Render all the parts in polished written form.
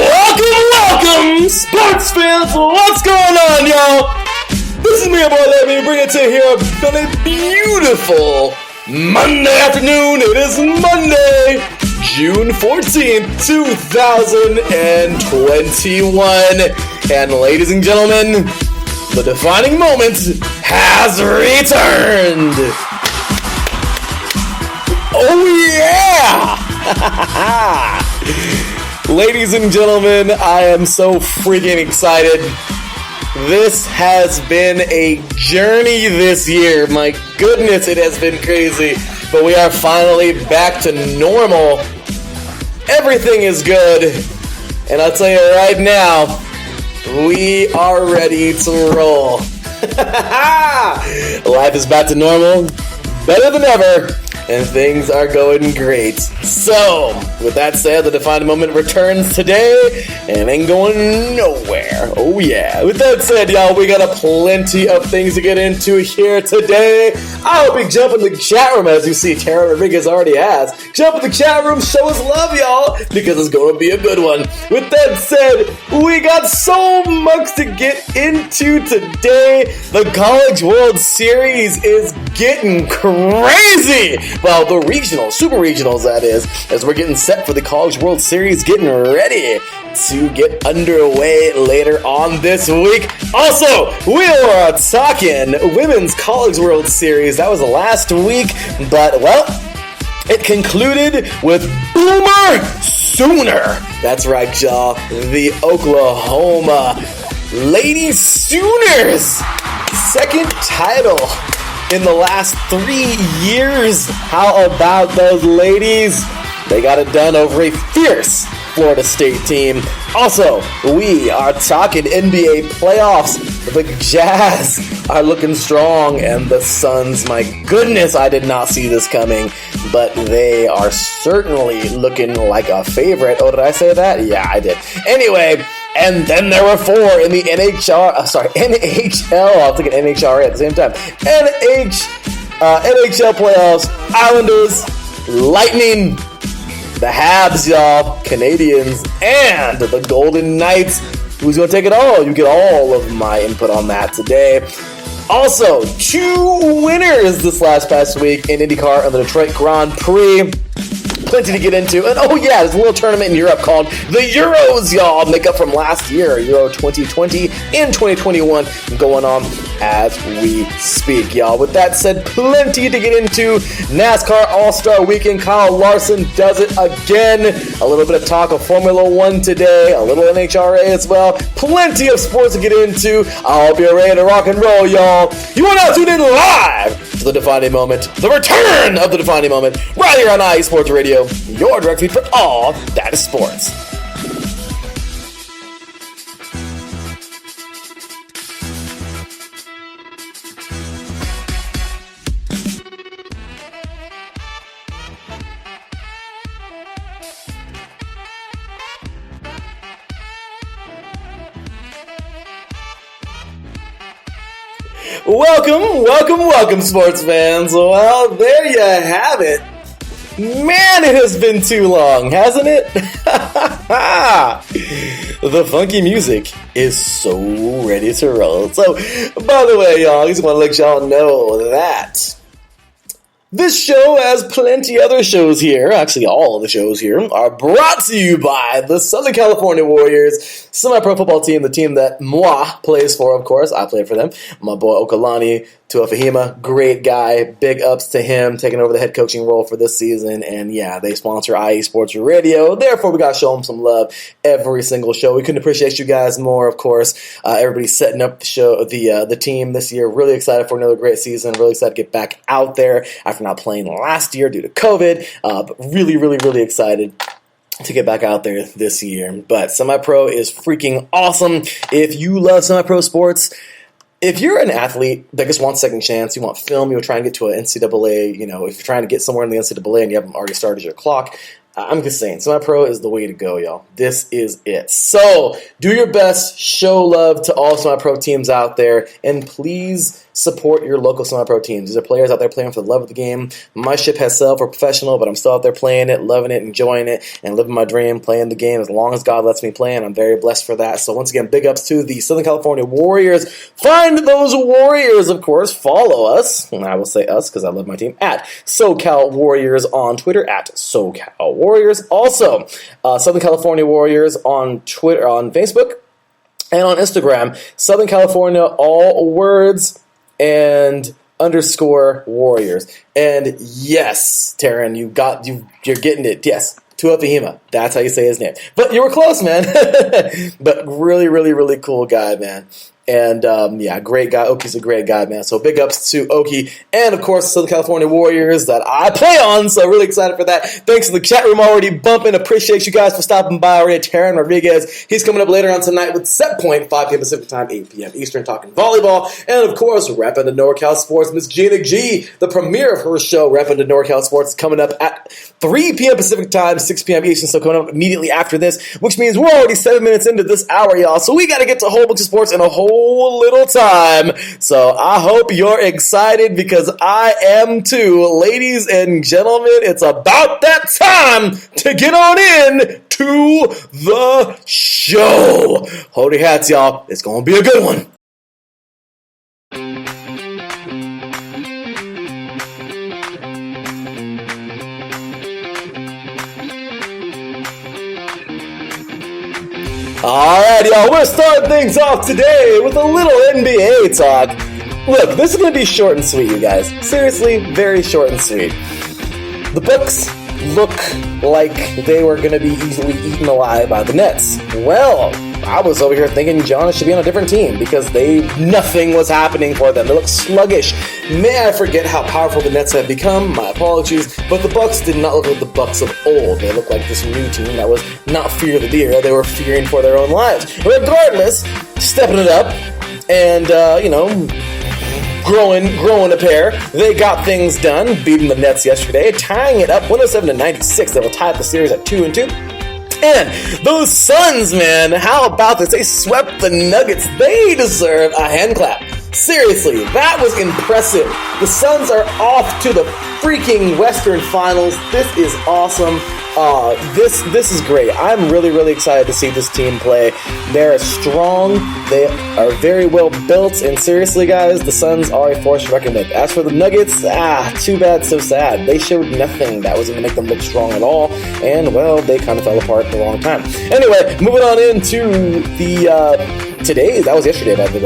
Welcome, sports fans! What's going on, y'all? This is me, your boy, let me bring it to you here on a beautiful Monday afternoon. It is Monday, June 14th, 2021. And ladies and gentlemen, the defining moment has returned. Oh, yeah! Ladies and gentlemen, I am so freaking excited. This has been a journey this year. My goodness, it has been crazy. But we are finally back to normal. Everything is good. And I'll tell you right now, we are ready to roll. Life is back to normal, better than ever. And things are going great. So, with that said, the defining moment returns today and ain't going nowhere. Oh yeah. With that said, y'all, we got a plenty of things to get into here today. I hope you jump in the chat room, as you see Tara Rodriguez already has. Jump in the chat room, show us love, y'all, because it's going to be a good one. With that said, we got so much to get into today. The College World Series is getting crazy. Well, the regionals, super regionals, that is, as we're getting set for the College World Series, getting ready to get underway later on this week. Also, we are talking Women's College World Series. That was last week, but, well, it concluded with Boomer Sooner. That's right, y'all. The Oklahoma Lady Sooners. Second title in the last 3 years. How about those ladies? They got it done over a fierce Florida State team. Also, we are talking NBA playoffs. The Jazz are looking strong, and the Suns, my goodness, I did not see this coming, but they are certainly looking like a favorite. Oh, did I say that? Yeah, I did. Anyway, and then there were four in the NHL. I was thinking NHRA at the same time. NHL playoffs. Islanders, Lightning, the Habs, y'all, Canadians, and the Golden Knights. Who's going to take it all? You get all of my input on that today. Also, two winners this past week in IndyCar and the Detroit Grand Prix. Plenty to get into. And oh yeah, there's a little tournament in Europe called the Euros, y'all. Make up from last year, Euro 2020 and 2021 going on as we speak, y'all. With that said, plenty to get into. NASCAR All-Star Weekend, Kyle Larson does it again. A little bit of talk of Formula One today, a little NHRA as well. Plenty of sports to get into. I hope you're ready to rock and roll, y'all. You are now tuned in live to the defining moment, the return of the defining moment, right here on IE Sports Radio, your direct feed for all that is sports. Welcome, sports fans. Well, there you have it. Man, it has been too long, hasn't it? The funky music is so ready to roll. So, by the way, y'all, I just want to let y'all know that This show, as plenty other shows here, actually all of the shows here, are brought to you by the Southern California Warriors, semi-pro football team, the team that moi plays for, of course. I play for them. My boy Okalani Tuafahima, great guy. Big ups to him, taking over the head coaching role for this season. And yeah, they sponsor IE Sports Radio. Therefore, we got to show them some love every single show. We couldn't appreciate you guys more, of course. Everybody's setting up the show, the team this year. Really excited for another great season. Really excited to get back out there after not playing last year due to COVID. But really, really, really excited to get back out there this year. But semi-pro is freaking awesome. If you love semi-pro sports, if you're an athlete that just wants second chance, you want film, you're trying to get to an NCAA, if you're trying to get somewhere in the NCAA and you haven't already started your clock, I'm just saying, semi-pro is the way to go, y'all. This is it. So, do your best, show love to all semi-pro teams out there, and please support your local semi-pro teams. These are players out there playing for the love of the game. My ship has sailed for professional, but I'm still out there playing it, loving it, enjoying it, and living my dream, playing the game as long as God lets me play, and I'm very blessed for that. So once again, big ups to the Southern California Warriors. Find those Warriors, of course. Follow us, and I will say us because I love my team, at SoCal Warriors on Twitter, at SoCal Warriors. Also, Southern California Warriors on Twitter, on Facebook, and on Instagram. Southern California, all words, and _ Warriors. And yes, Taryn, you're getting it. Yes, Tuafahima. That's how you say his name. But you were close, man. But really, really, really cool guy, man. And, great guy. Oki's a great guy, man. So big ups to Oki and, of course, Southern California Warriors that I play on. So really excited for that. Thanks to the chat room already bumping. Appreciate you guys for stopping by already. Taryn Rodriguez. He's coming up later on tonight with Set Point, 5 p.m. Pacific time, 8 p.m. Eastern, talking volleyball. And, of course, repping the NorCal Sports, Miss Gina G. The premiere of her show, repping the NorCal Sports, is coming up at 3 p.m. Pacific time, 6 p.m. Eastern. So coming up immediately after this, which means we're already 7 minutes into this hour, y'all. So we got to get to a whole bunch of sports in a whole little time. So I hope you're excited because I am too. Ladies and gentlemen, it's about that time to get on in to the show. Hold your hats, y'all. It's going to be a good one. Alright, y'all, we're starting things off today with a little NBA talk. Look, this is going to be short and sweet, you guys. Seriously, very short and sweet. The Bucks look like they were going to be easily eaten alive by the Nets. Well, I was over here thinking Giannis should be on a different team because nothing was happening for them. They look sluggish. May I forget how powerful the Nets have become? My apologies. But the Bucks did not look like the Bucks of old. They looked like this new team that was not fear the deer. They were fearing for their own lives. Regardless, stepping it up and, growing a pair. They got things done, beating the Nets yesterday, tying it up 107-96. They will tie up the series at 2-2. And those Suns, man, how about this? They swept the Nuggets. They deserve a hand clap. Seriously, that was impressive. The Suns are off to the freaking Western Finals. This is awesome. This is great. I'm really, really excited to see this team play. They're strong. They are very well built. And seriously, guys, the Suns are a force to reckon with. As for the Nuggets, too bad, so sad. They showed nothing that was going to make them look strong at all. And, well, they kind of fell apart at the wrong time. Anyway, moving on into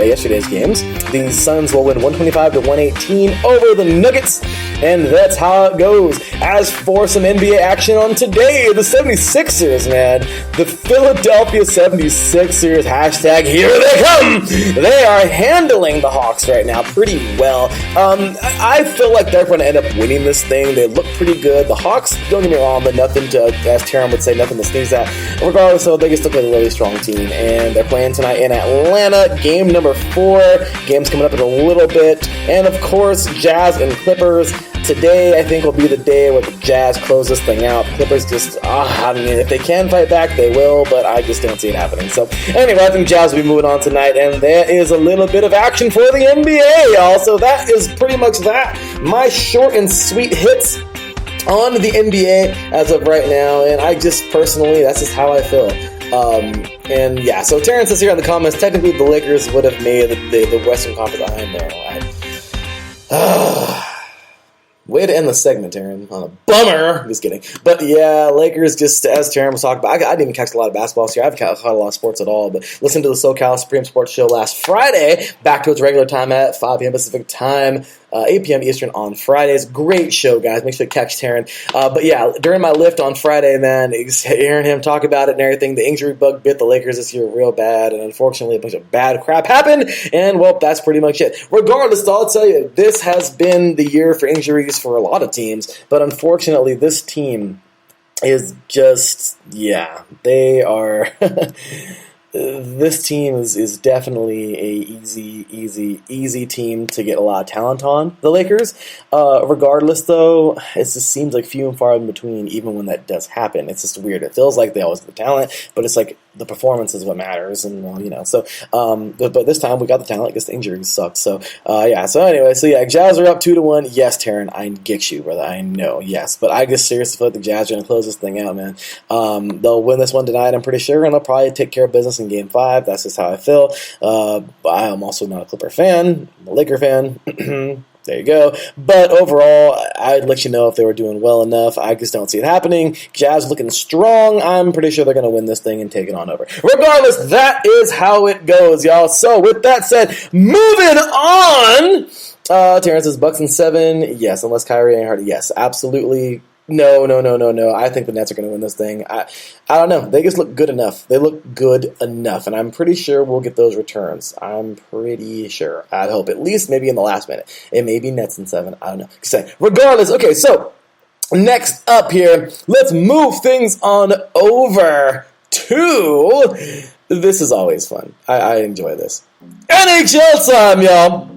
yesterday's games. The Suns will win 125-118 over the Nuggets. And that's how it goes. As for some NBA action on today, the 76ers, man. The Philadelphia 76ers, hashtag here they come. They are handling the Hawks right now pretty well. I feel like they're going to end up winning this thing. They look pretty good. The Hawks, don't get me wrong, but nothing to, as Taryn would say, nothing to sneeze at. Regardless, though, they can still play a really strong team. And they're playing tonight in Atlanta. Game number 4. Game's coming up in a little bit. And, of course, Jazz and Clippers. Today, I think, will be the day where the Jazz close this thing out. Clippers just, if they can fight back, they will, but I just don't see it happening. So, anyway, I think Jazz will be moving on tonight, and there is a little bit of action for the NBA, y'all. So that is pretty much that. My short and sweet hits on the NBA as of right now, and I just personally, that's just how I feel. So Terrence says here in the comments, technically the Lakers would have made the Western Conference. I know. Way to end the segment, Taryn. On a bummer. Just kidding. But yeah, Lakers, just as Taryn was talking about, I didn't even catch a lot of basketball this year. I haven't caught a lot of sports at all. But listen to the SoCal Supreme Sports Show last Friday, back to its regular time at 5 p.m. Pacific time. 8 p.m. Eastern on Fridays. Great show, guys. Make sure to catch Taryn. But yeah, during my lift on Friday, man, hearing him talk about it and everything, the injury bug bit the Lakers this year real bad, and unfortunately a bunch of bad crap happened, and well, that's pretty much it. Regardless, I'll tell you, this has been the year for injuries for a lot of teams, but unfortunately this team is just, yeah, they are... This team is definitely a easy team to get a lot of talent on, the Lakers. Regardless, though, it just seems like few and far in between, even when that does happen. It's just weird. It feels like they always have the talent, but it's like the performance is what matters, and well, you know. So, but this time we got the talent because the injuries suck. So, yeah. So anyway, Jazz are up 2-1. Yes, Taryn, I get you, brother. I know. Yes, but I just seriously feel like the Jazz are gonna close this thing out, man. They'll win this one tonight, I'm pretty sure, and they'll probably take care of business in Game 5. That's just how I feel. I am also not a Clipper fan. I'm a Laker fan. There you go. But overall, I'd let you know if they were doing well enough. I just don't see it happening. Jazz looking strong. I'm pretty sure they're going to win this thing and take it on over. Regardless, that is how it goes, y'all. So with that said, moving on. Terrence says Bucks in 7. Yes, unless Kyrie ain't hurt. Yes, absolutely. No. I think the Nets are going to win this thing. I don't know. They just look good enough. They look good enough, and I'm pretty sure we'll get those returns. I'm pretty sure. I'd hope at least maybe in the last minute. It may be Nets in 7. I don't know. Regardless, okay, so next up here, let's move things on over to... This is always fun. I enjoy this. NHL time, y'all!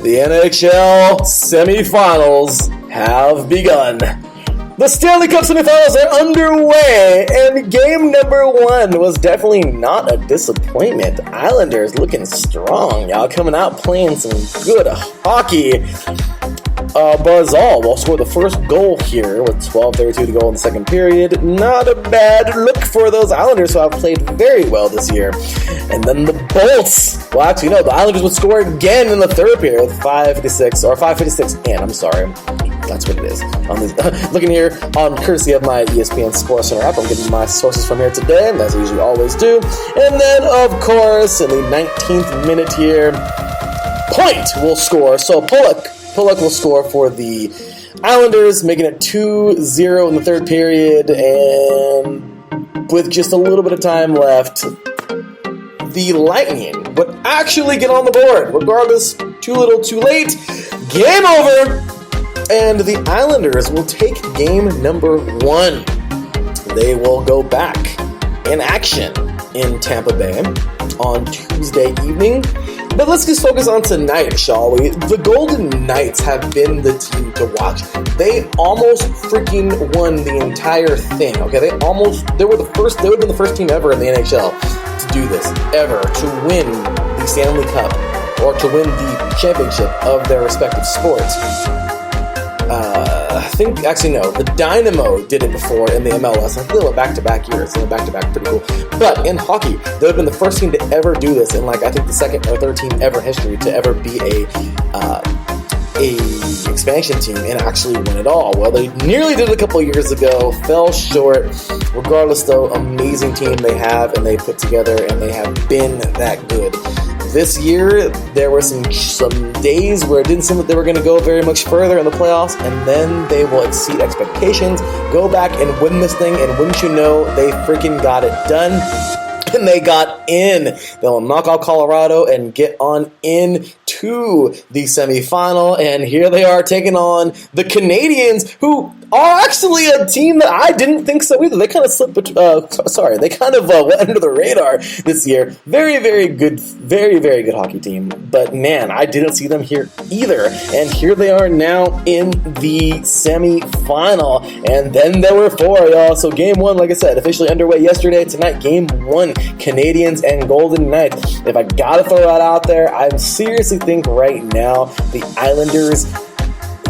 The NHL semifinals have begun. The Stanley Cup semifinals are underway, and game number 1 was definitely not a disappointment. Islanders looking strong, y'all, coming out playing some good hockey. Barzal will score the first goal here with 12:32 to go in the second period. Not a bad look for those Islanders who have played very well this year. And then the Bolts. Well, actually, no, the Islanders would score again in the third period with 5:56 in. I'm sorry. That's what it is. Looking here on courtesy of my ESPN Sports Center app, I'm getting my sources from here today, as I usually always do. And then, of course, in the 19th minute here, Point will score. So Pulock will score for the Islanders, making it 2-0 in the third period, and with just a little bit of time left, the Lightning would actually get on the board. Regardless, too little, too late. Game over, and the Islanders will take game number 1. They will go back in action in Tampa Bay on Tuesday evening. But let's just focus on tonight, shall we? The Golden Knights have been the team to watch. They almost freaking won the entire thing, okay? They would have been the first team ever in the NHL to do this, ever, to win the Stanley Cup, or to win the championship of their respective sports. The Dynamo did it before in the MLS. I think they went back-to-back years. They went back-to-back, pretty cool. But in hockey, they would have been the first team to ever do this, and I think the second or third team ever in history to ever be a expansion team and actually win it all. Well, they nearly did it a couple years ago, fell short. Regardless, though, amazing team they have and they put together, and they have been that good. This year, there were some days where it didn't seem that they were going to go very much further in the playoffs, and then they will exceed expectations, go back and win this thing, and wouldn't you know, they freaking got it done. And they got in. They'll knock out Colorado and get on in to the semifinal. And here they are taking on the Canadiens, who are actually a team that I didn't think so either. They kind of slipped. They kind of went under the radar this year. Very, very good hockey team. But man, I didn't see them here either. And here they are now in the semifinal. And then there were 4, y'all. So game 1, like I said, officially underway yesterday. Tonight, game 1, Canadiens and Golden Knights. If I gotta throw that out there, I seriously think right now the Islanders,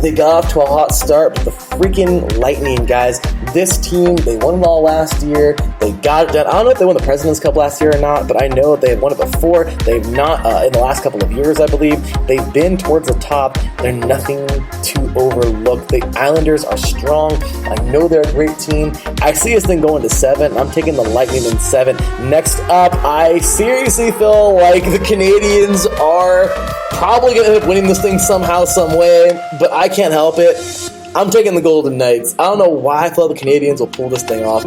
They got off to a hot start, but the freaking Lightning, guys, this team, they won it all last year. They got it done. I don't know if they won the President's Cup last year or not, but I know they won it before. They've not, in the last couple of years, I believe. They've been towards the top. They're nothing to overlook. The Islanders are strong. I know they're a great team. I see this thing going to 7. I'm taking the Lightning in 7. Next up, I seriously feel like the Canadians are probably going to end up winning this thing somehow, some way, but I can't help it. I'm taking the Golden Knights. I don't know why I thought the Canadians will pull this thing off.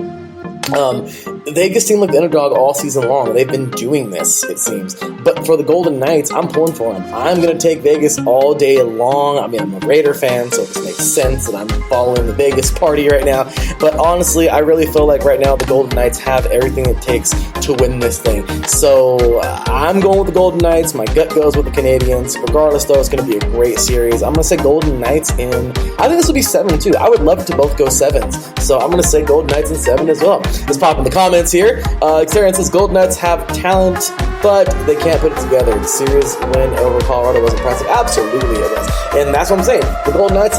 Vegas seemed like the underdog all season long. They've been doing this, it seems. But for the Golden Knights, I'm pulling for them. I'm going to take Vegas all day long. I mean, I'm a Raider fan, so this makes sense that I'm following the Vegas party right now. But honestly, I really feel like right now the Golden Knights have everything it takes to win this thing. So I'm going with the Golden Knights. My gut goes with the Canadians. Regardless, though, it's going to be a great series. I'm going to say Golden Knights in, I think this will be 7 too. I would love to both go 7s. So I'm going to say Golden Knights in 7 as well. Let's pop in the comments here. Xarian says Golden Knights have talent, but they can't put it together. The series win over Colorado was impressive. Absolutely it was. And that's what I'm saying. The Golden Knights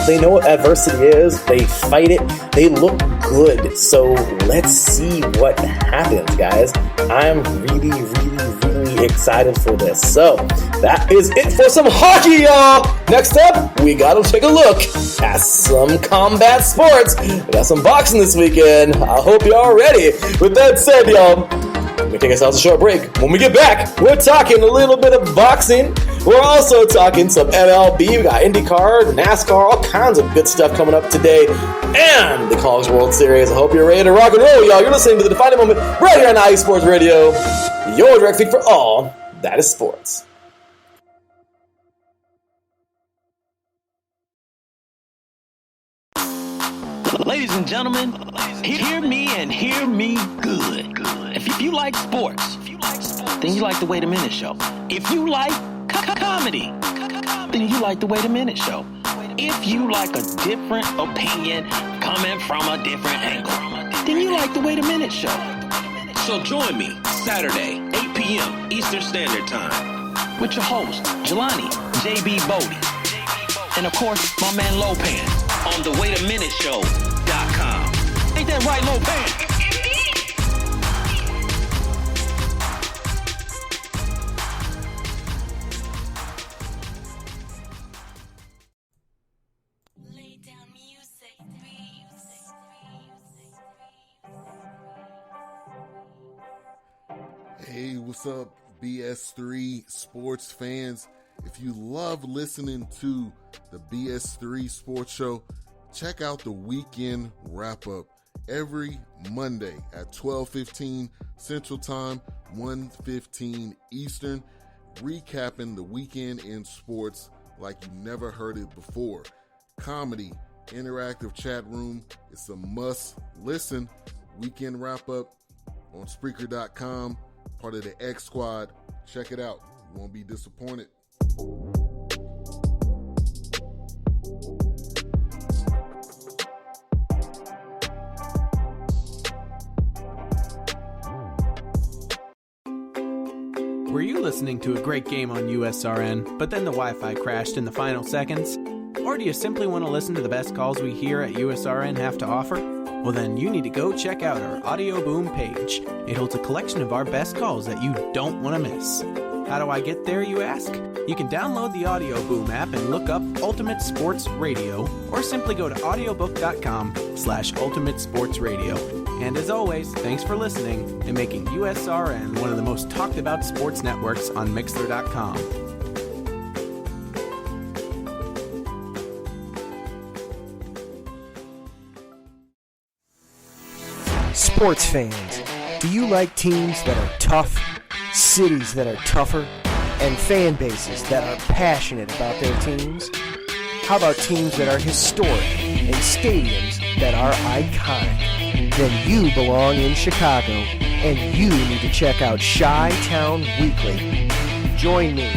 they know what adversity is. They fight it. They look good. So let's see what happens, guys. I'm really excited for this. So that is it for some hockey, y'all. Next up, we gotta take a look at some combat sports. We got some boxing this weekend. I hope y'all ready. With that said, y'all, we're gonna take ourselves a short break. When we get back, we're talking a little bit of boxing. We're also talking some MLB. We got IndyCar, NASCAR, all kinds of good stuff coming up today. And the College World Series. I hope you're ready to rock and roll, y'all. You're listening to The Defining Moment right here on IE Sports Radio. Your direct feed for all that is sports. Ladies and gentlemen, hear me and hear me good. If you like sports, then you like the Wait a Minute Show. If you like comedy, then you like the Wait a Minute Show. If you like a different opinion coming from a different angle, then you like the Wait a Minute Show. So join me Saturday, 8 p.m. Eastern Standard Time with your host, Jelani J.B. Bodie. And of course, my man Lopan on the WaitAMinuteShow.com. Ain't that right, Lopan? Hey, what's up, BS3 sports fans? If you love listening to the BS3 Sports Show, check out the weekend wrap-up every Monday at 12:15 Central Time, 1:15 Eastern, recapping the weekend in sports like you never heard it before. Comedy, interactive chat room, it's a must-listen. Weekend wrap-up on Spreaker.com, part of the X Squad. Check it out. You won't be disappointed. Were you listening to a great game on USRN, but then the Wi-Fi crashed in the final seconds? Or do you simply want to listen to the best calls we here at USRN have to offer? Well then, you need to go check out our Audio Boom page. It holds a collection of our best calls that you don't want to miss. How do I get there, you ask? You can download the Audio Boom app and look up Ultimate Sports Radio, or simply go to audiobook.com/Ultimate Sports Radio. And as always, thanks for listening and making USRN one of the most talked about sports networks on Mixler.com. Sports fans, do you like teams that are tough, cities that are tougher, and fan bases that are passionate about their teams? How about teams that are historic and stadiums that are iconic? Then you belong in Chicago, and you need to check out Chi-Town Weekly. Join me,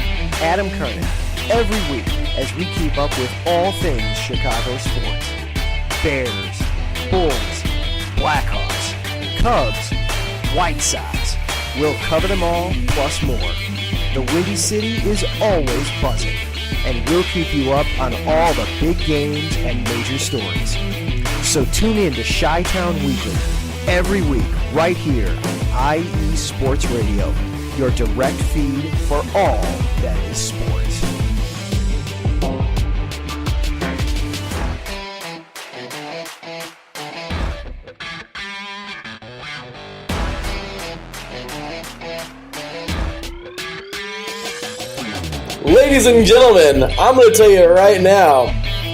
Adam Kernan, every week as we keep up with all things Chicago sports. Bears, Bulls, Blackhawks, Cubs, White Sox. We'll cover them all, plus more. The Windy City is always buzzing. and we'll keep you up on all the big games and major stories. So tune in to Chi-Town Weekly every week right here on IE Sports Radio, your direct feed for all that is sports. Ladies and gentlemen, I'm going to tell you right now,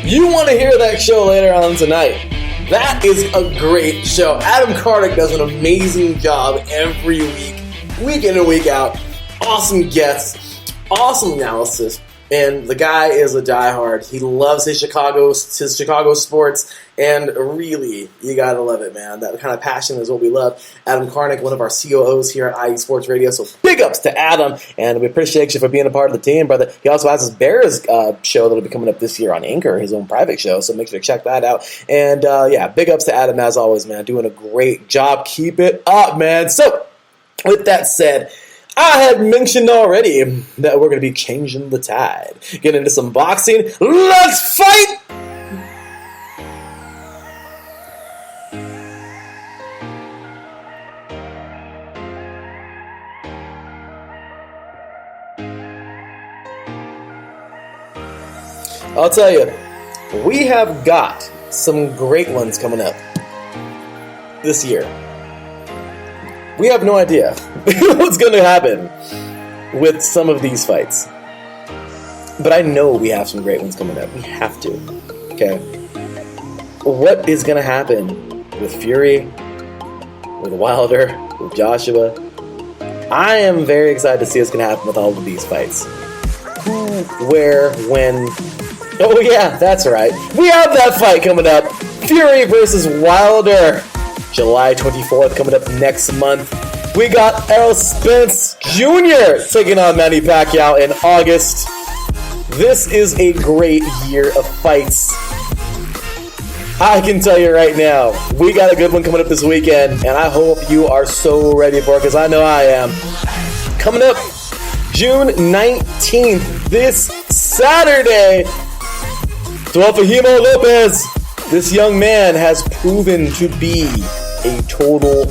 you want to hear that show later on tonight. That is a great show. Adam Karnik does an amazing job every week in and week out. Awesome guests, awesome analysis, and the guy is a diehard. He loves his Chicago sports, and really, you gotta love it, man. That kind of passion is what we love. Adam Karnik, one of our COOs here at IE Sports Radio, so big ups to Adam, and we appreciate you for being a part of the team, brother. He also has his Bears show that'll be coming up this year on Anchor, his own private show, so make sure to check that out. And yeah, big ups to Adam as always, man. Doing a great job. Keep it up, man. So, with that said, I had mentioned already that we're going to be changing the tide. Get into some boxing. Let's fight! I'll tell you, we have got some great ones coming up this year. We have no idea what's going to happen with some of these fights. But I know we have some great ones coming up. We have to. Okay. What is going to happen with Fury, with Wilder, with Joshua? I am very excited to see what's going to happen with all of these fights. Who, where, when. Oh yeah, that's right. We have that fight coming up. Fury versus Wilder. July 24th coming up next month. We got Errol Spence Jr. taking on Manny Pacquiao in August. This is a great year of fights. I can tell you right now, we got a good one coming up this weekend, and I hope you are so ready for it, because I know I am. Coming up June 19th, this Saturday, Teofimo Lopez. This young man has proven to be a total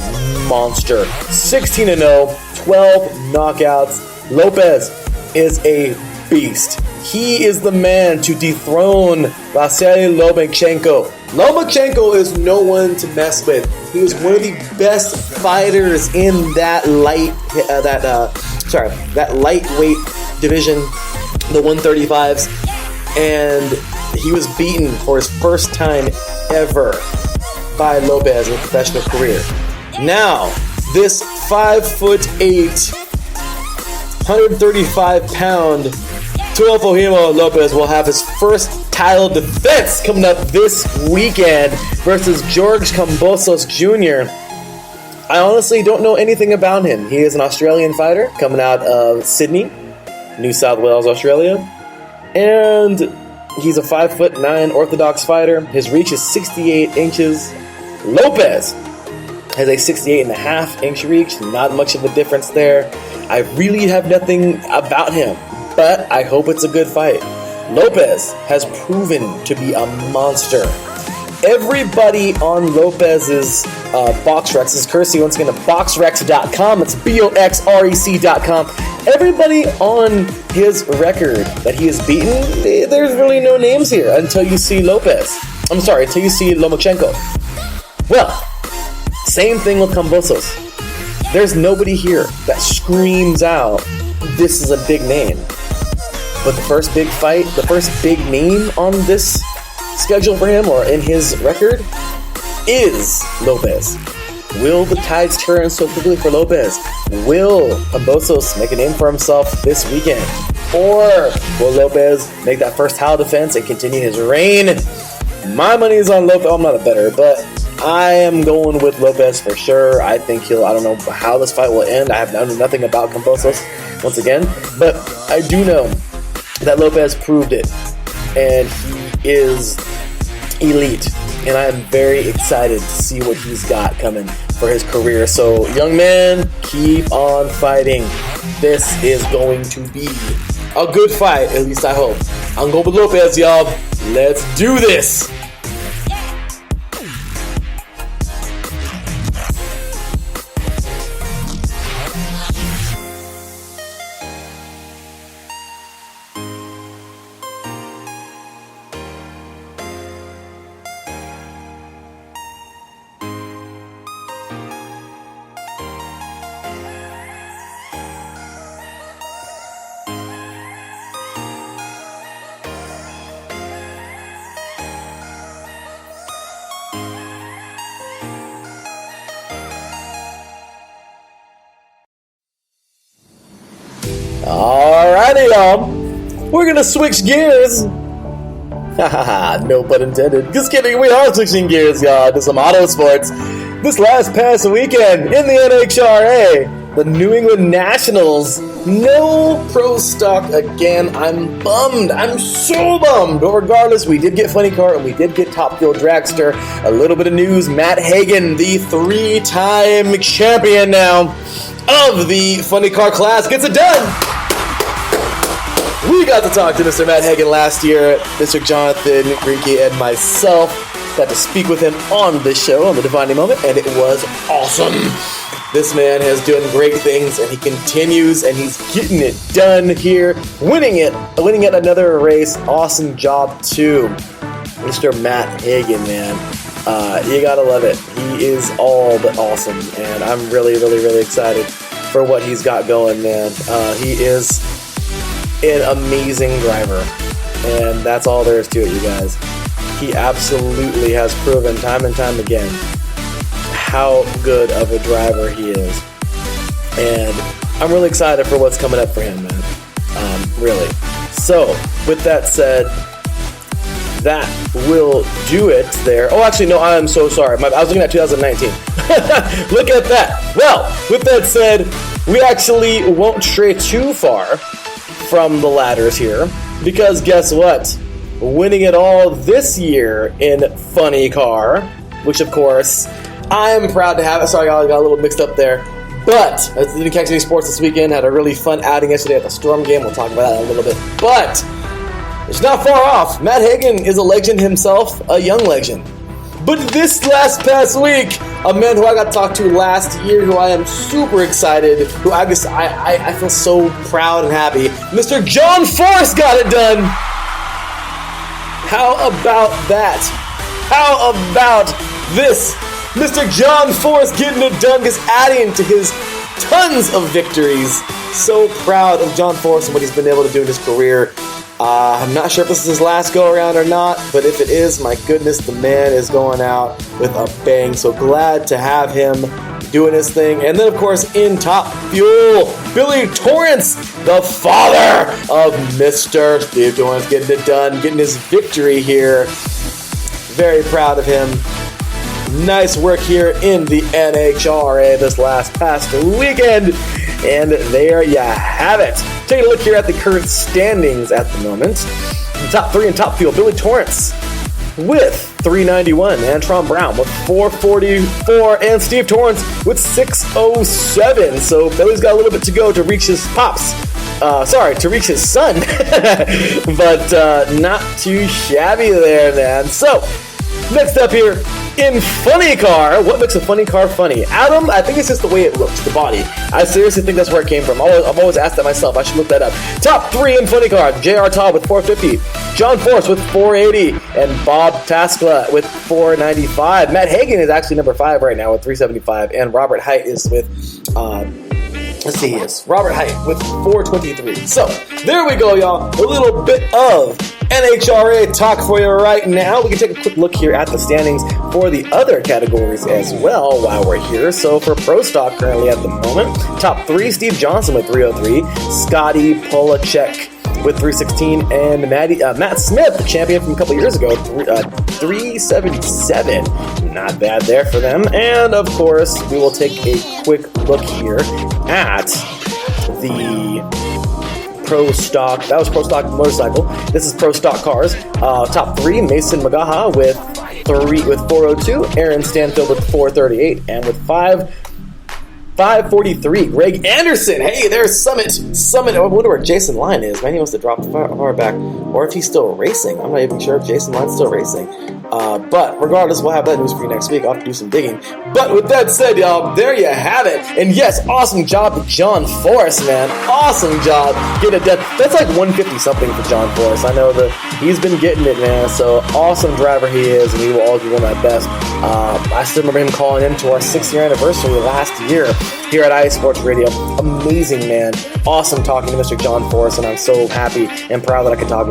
monster. 16-0, 12 knockouts. Lopez is a beast. He is the man to dethrone Vasily Lomachenko. Lomachenko is no one to mess with. He was one of the best fighters in that lightweight division, the 135s, and he was beaten for his first time ever by Lopez in a professional career. Now, this 5'8", 135-pound Teofimo Lopez will have his first title defense coming up this weekend versus George Kambosos Jr. I honestly don't know anything about him. He is an Australian fighter coming out of Sydney, New South Wales, Australia, and he's a 5'9" orthodox fighter. His reach is 68 inches. Lopez has a 68.5-inch reach. Not much of a difference there. I really have nothing about him, but I hope it's a good fight. Lopez has proven to be a monster. Everybody on Lopez's BoxRec, this is courtesy once again of BoxRec.com. It's BoxRec.com. Everybody on his record that he has beaten, there's really no names here until you see until you see Lomachenko. Well, same thing with Kambosos. There's nobody here that screams out, this is a big name. But the first big fight, the first big name on this schedule for him, or in his record, is Lopez. Will the tides turn so quickly for Lopez? Will Kambosos make a name for himself this weekend? Or will Lopez make that first title defense and continue his reign? My money is on Lopez. I'm not a bettor, but I am going with Lopez for sure. I think I don't know how this fight will end. I have known nothing about Kambosos, once again, but I do know that Lopez proved it, and he is elite, and I am very excited to see what he's got coming for his career. So, young man, keep on fighting. This is going to be a good fight, at least I hope. I'm going with Lopez, y'all. Let's do this. Alrighty, y'all. We're gonna switch gears. No pun intended. Just kidding, we are switching gears, y'all, to some auto sports. This past weekend in the NHRA, the New England Nationals, no pro stock again. I'm bummed. I'm so bummed. But regardless, we did get Funny Car and we did get Top Fuel Dragster. A little bit of news. Matt Hagan, the 3-time champion now of the Funny Car class, gets it done. We got to talk to Mr. Matt Hagan last year. Mr. Jonathan Greinke and myself got to speak with him on this show, on the Defining Moment, and it was awesome. This man has done great things, and he continues, and he's getting it done here, winning at another race. Awesome job, too. Mr. Matt Hagan, man. You gotta love it. He is all but awesome, and I'm really, really, really excited for what he's got going, man. He is an amazing driver, and that's all there is to it, you guys. He absolutely has proven time and time again how good of a driver he is, and I'm really excited for what's coming up for him, man. Really. So, with that said, that will do it there. Oh, actually, no, I'm so sorry. I was looking at 2019. Look at that. Well, with that said, we actually won't stray too far from the ladders here, because guess what? Winning it all this year in Funny Car, which of course I'm proud to have it. Sorry, I got a little mixed up there. But I didn't catch any sports this weekend. Had a really fun outing yesterday at the Storm game. We'll talk about that in a little bit. But it's not far off. Matt Hagan is a legend himself, a young legend. But this past week, a man who I got to talk to last year, who I am super excited, who I feel so proud and happy, Mr. John Force got it done. How about that? How about this? Mr. John Force getting it done, just adding to his tons of victories. So proud of John Force and what he's been able to do in his career. I'm not sure if this is his last go-around or not, but if it is, my goodness, the man is going out with a bang. So glad to have him doing his thing. And then, of course, in Top Fuel, Billy Torrance, the father of Mr. Steve Torrance, getting it done, getting his victory here. Very proud of him. Nice work here in the NHRA this past weekend. And there you have it. Take a look here at the current standings at the moment. The top three in Top Fuel, Billy Torrance with 391, Antron Brown with 444, and Steve Torrance with 607. So Billy's got a little bit to go to reach his to reach his son. But not too shabby there, man. So, next up here, in Funny Car, what makes a Funny Car funny? Adam, I think it's just the way it looks, the body. I seriously think that's where it came from. I've always asked that myself. I should look that up. Top three in Funny Car, J.R. Todd with 450, John Force with 480, and Bob Taskla with 495. Matt Hagan is actually number 5 right now with 375, and Robert Height is with, Robert Height with 423. So, there we go, y'all. A little bit of NHRA talk for you right now. We can take a quick look here at the standings for the other categories as well while we're here. So for Pro Stock currently at the moment, top 3, Steve Johnson with 303, Scotty Polacek with 316, and Matt Smith, the champion from a couple years ago, 377. Not bad there for them. And of course, we will take a quick look here at the Pro Stock. That was Pro Stock Motorcycle. This is Pro Stock Cars. Top 3, Mason Magaha with 402, Aaron Stanfield with 438, and with 543, Greg Anderson. Hey, there's Summit. I wonder where Jason Line is. Man, he must have dropped far back, or if he's still racing. I'm not even sure if Jason Line's still racing. But regardless, we'll have that news for you next week. I'll have to do some digging. But with that said, y'all, there you have it. And yes, awesome job to John Force, man. Awesome job. Get a death. That's like 150 something for John Force. I know that he's been getting it, man. So awesome driver he is, and he will always be one of my best. I still remember him calling in to our 6th year anniversary last year here at IE Sports Radio. Amazing, man. Awesome talking to Mr. John Force, and I'm so happy and proud that I could talk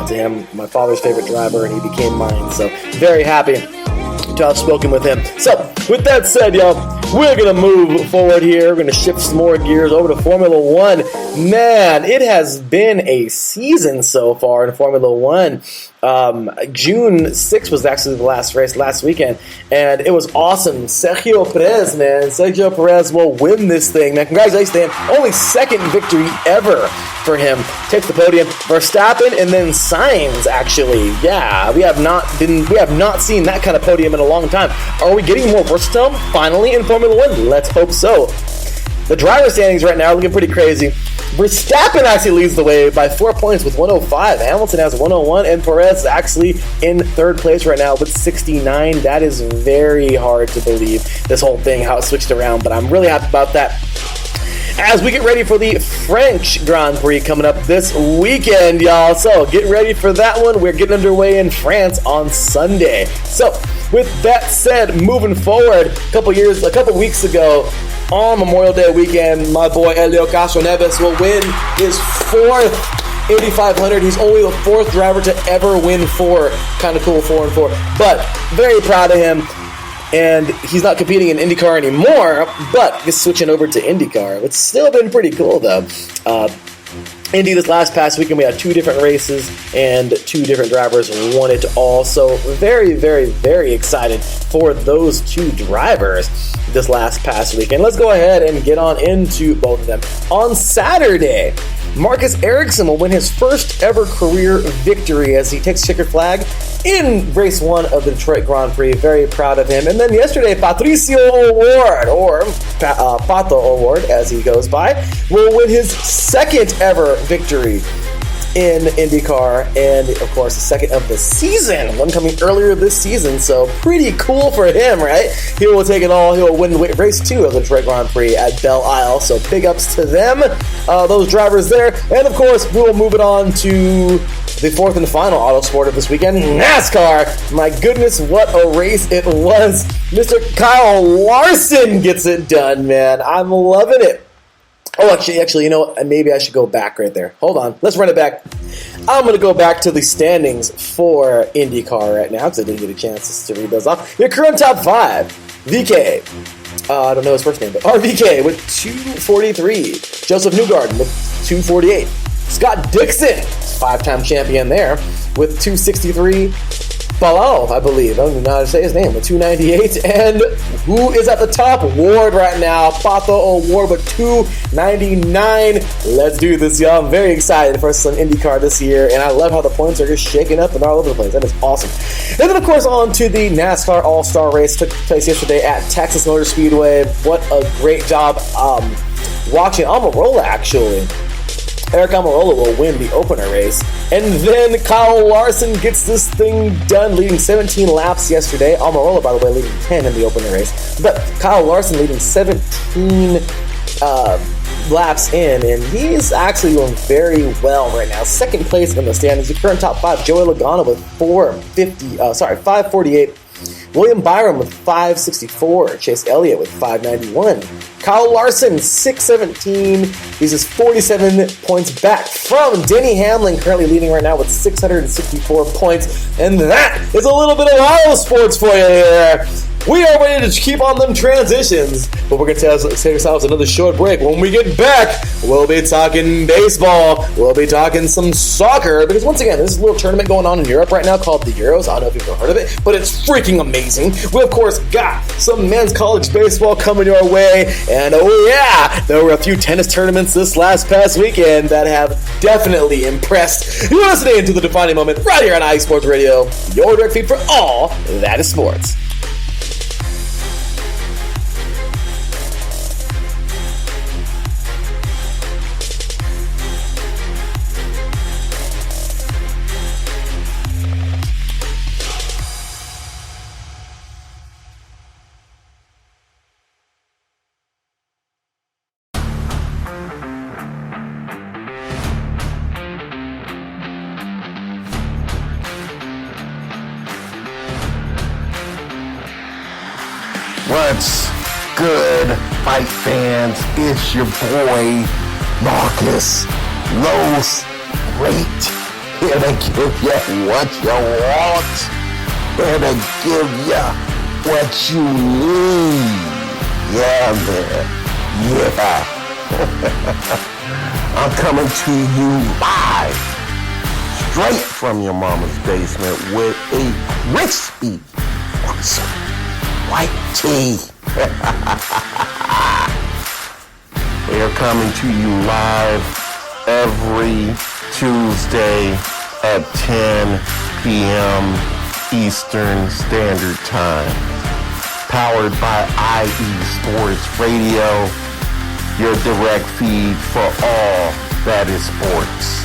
to him, my father's favorite driver, and he became mine. So very happy to have spoken with him. So, with that said, y'all, we're going to move forward here. We're going to shift some more gears over to Formula One. Man, it has been a season so far in Formula One. June 6th was actually the last race last weekend, and it was awesome. Sergio Perez, man. Sergio Perez will win this thing, man. Congratulations to him. Only 2nd victory ever for him. Takes the podium. Verstappen and then Sainz, actually. Yeah, we have not seen that kind of podium in a long time. Are we getting more versatile finally in Formula One? Let's hope so. The driver standings right now are looking pretty crazy. Verstappen actually leads the way by 4 points with 105. Hamilton has 101, and Perez is actually in 3rd place right now with 69. That is very hard to believe, this whole thing, how it switched around, but I'm really happy about that. As we get ready for the French Grand Prix coming up this weekend, y'all. So get ready for that one. We're getting underway in France on Sunday. So with that said, moving forward, a couple weeks ago, on Memorial Day weekend, my boy Helio Castroneves will win his 4th Indy 500. He's only the 4th driver to ever win 4. Kind of cool, 4 and 4. But very proud of him. And he's not competing in IndyCar anymore, but he's switching over to IndyCar. It's still been pretty cool, though. Indy this past weekend, we had 2 different races, and 2 different drivers won it all. So very, very, very excited for those 2 drivers this past weekend. Let's go ahead and get on into both of them. On Saturday, Marcus Ericsson will win his first ever career victory as he takes checkered flag in race 1 of the Detroit Grand Prix. Very proud of him. And then yesterday, Patricio O'Ward, or Pato O'Ward as he goes by, will win his 2nd ever victory in IndyCar, and of course the 2nd of the season, one coming earlier this season, so pretty cool for him, right? He will take it all. He will win race 2 of the Detroit Grand Prix at Belle Isle, so big ups to them, those drivers there. And of course, we will move it on to the 4th and final auto sport of this weekend, NASCAR. My goodness, what a race it was. Mr. Kyle Larson gets it done, man. I'm loving it. Oh, actually, you know what? Maybe I should go back right there. Hold on. Let's run it back. I'm going to go back to the standings for IndyCar right now because I didn't get a chance to read those off. Your current top 5. VK. I don't know his first name, but RVK with 243. Joseph Newgarden with 248. Scott Dixon, 5-time champion there, with 263. Balao, I believe. I don't even know how to say his name, with 298. And who is at the top? Ward right now. Pato O'Ward with 299. Let's do this, y'all. I'm very excited for some IndyCar this year, and I love how the points are just shaking up and all over the place. That is awesome. And then, of course, on to the NASCAR All-Star Race. Took place yesterday at Texas Motor Speedway. What a great job watching Almirola, actually. Eric Almirola will win the opener race. And then Kyle Larson gets this thing done, leading 17 laps yesterday. Almirola, by the way, leading 10 in the opener race. But Kyle Larson leading 17 laps in, and he's actually doing very well right now. 2nd place in the standings. The current top 5, Joey Logano with 548. William Byron with 564. Chase Elliott with 591. Kyle Larson, 617. He's just 47 points back from Denny Hamlin, currently leading right now with 664 points. And that is a little bit of auto sports for you here. We are ready to keep on them transitions, but we're going to take ourselves another short break. When we get back, we'll be talking baseball. We'll be talking some soccer, because once again, there's a little tournament going on in Europe right now called the Euros. I don't know if you've ever heard of it, but it's freaking amazing. We, of course, got some men's college baseball coming your way, and oh yeah, there were a few tennis tournaments this past weekend that have definitely impressed. You're listening to The Defining Moment right here on iSports Radio, your direct feed for all that is sports. What's good, fight fans? It's your boy, Marcus Los Great, here to give you what you want, here to give you what you need. Yeah, man. Yeah. I'm coming to you live, straight from your mama's basement with a crispy, awesome white tea. We are coming to you live every Tuesday at 10 p.m. Eastern Standard Time. Powered by IE Sports Radio, your direct feed for all that is sports.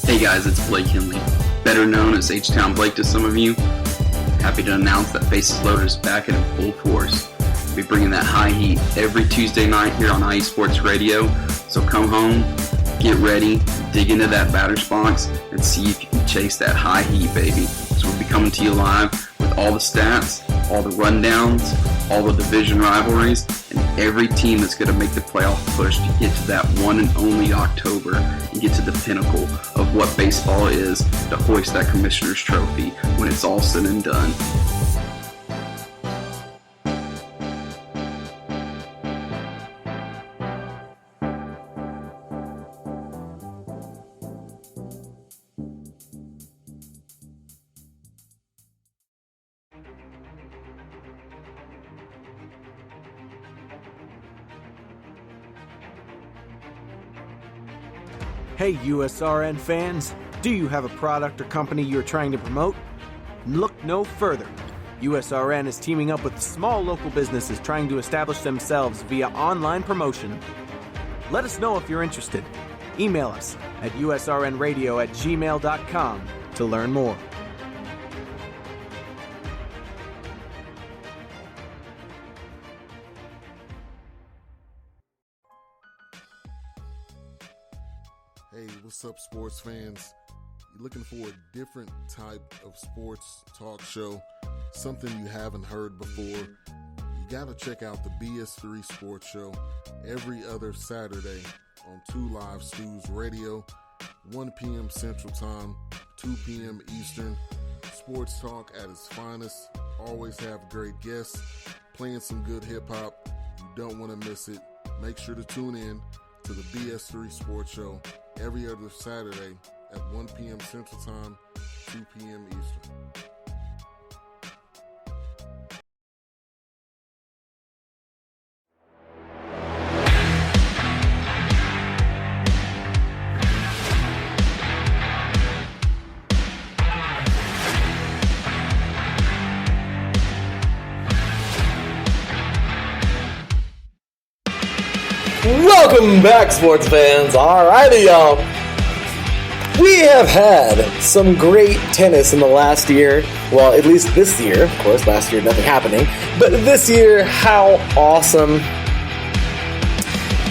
Hey guys, it's Blake Henley, better known as H-Town Blake to some of you. Happy to announce that Bases Loaded is back in full force. We'll be bringing that high heat every Tuesday night here on IE Sports Radio. So come home, get ready, dig into that batter's box, and see if you can chase that high heat, baby. So we'll be coming to you live with all the stats, all the rundowns, all the division rivalries, and every team that's going to make the playoff push to get to that one and only October and get to the pinnacle of what baseball is, to hoist that Commissioner's Trophy when it's all said and done. Hey USRN fans, do you have a product or company you're trying to promote? Look no further. USRN is teaming up with small local businesses trying to establish themselves via online promotion. Let us know if you're interested. Email us at usrnradio@gmail.com to learn more. Hey, what's up, sports fans? You're looking for a different type of sports talk show, something you haven't heard before? You got to check out the BS3 Sports Show every other Saturday on 2 Live Stews Radio, 1 p.m. Central Time, 2 p.m. Eastern. Sports talk at its finest. Always have great guests, playing some good hip-hop. You don't want to miss it. Make sure to tune in to the BS3 Sports Show every other Saturday at 1 p.m. Central Time, 2 p.m. Eastern. Welcome back, sports fans. Alrighty, y'all. We have had some great tennis in the last year. Well, at least this year. Of course, last year nothing happening. But this year, how awesome.